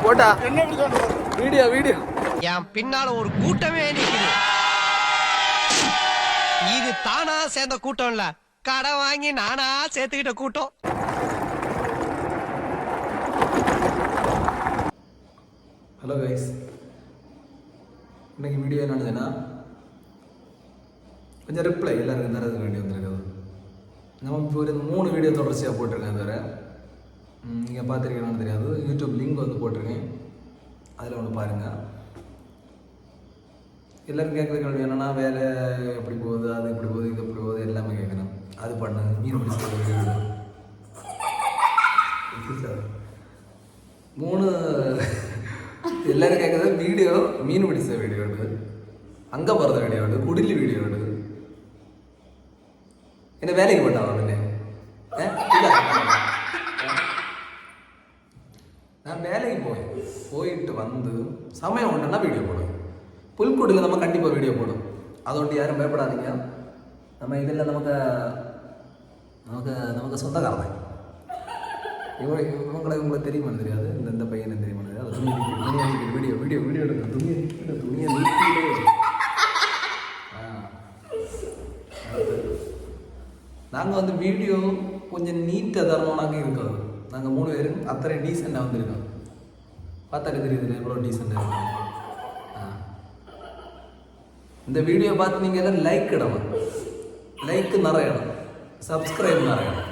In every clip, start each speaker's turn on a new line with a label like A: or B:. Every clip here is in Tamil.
A: போட்டா வீடியோ வீடியோ
B: என் பின்னால ஒரு கூட்டமே நிக்குது. இது தானா சேர்ந்த கூட்டம் இல்ல, கடை வாங்கி நானா சேர்த்துக்கிட்ட கூட்டம்.
A: ஹலோ கைஸ், இன்னைக்கு வீடியோ என்னதுன்னா கொஞ்சம் ரிப்ளை எல்லாருக்கும் தரதுக்கு வேண்டி வந்திருக்குது. நம்ம இப்போ ஒரு 3 வீடியோ தொடர்ச்சியாக போட்டிருக்கேன். வேறு நீங்கள் பார்த்துருக்கீங்கன்னு தெரியாது, யூடியூப் லிங்க் வந்து போட்டிருக்கேன், அதில் ஒன்று பாருங்கள். எல்லோரும் கேட்குற கேள்வி என்னென்னா, வேலை எப்படி போகுது, அது எப்படி போகுது, இது எப்படி போகுது, எல்லாமே கேட்குறேன். அது பண்ணு, மீன் பிடிச்ச வீடியோ 3 எல்லோரும் கேட்குறது வீடியோ. மீன் பிடிச்ச வீடியோ உண்டு, அங்கே போகிறத வீடியோ உண்டு, குடிலி வீடியோ உண்டு. என்ன வேலைக்கு போட்டாங்க பின்னே நான் வேலைக்கு போயிட்டு வந்து சமயம் உண்டுன்னா வீடியோ போடுவேன். புல்கூடில் நம்ம கண்டிப்பாக வீடியோ போடும். அதோண்டு யாரும் பயப்படாதீங்க. நம்ம இதில் நமக்கு சொந்தக்காரன். உங்களுக்கு தெரியுமான்னு தெரியாது, இந்த பையனை தெரியுமான்னு தெரியாது. துணி வீடியோ வீடியோ வீடியோ எடுக்க துணியை நாங்கள் வந்து வீடியோ கொஞ்சம் நீட்டாக தரணும்னாங்க இருக்காது. நாங்கள் 3 பேரும் அத்தனை டீசெண்டாக வந்துருக்கோம். பார்த்தாலே தெரியுது எவ்வளோ டீசெண்டாக இருக்கும். இந்த வீடியோ பார்த்து நீங்கள் எல்லாம் லைக் இடணும், லைக் நிறையணும், சப்ஸ்கிரைப் நிறையணும்.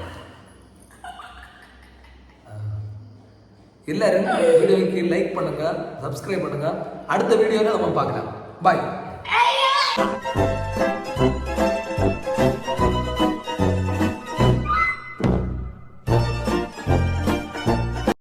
A: எல்லாரும் வீடியோவுக்கு லைக் பண்ணுங்க, சப்ஸ்கிரைப் பண்ணுங்க. அடுத்த வீடியோவில் நம்ம பார்க்கலாம். பாய்.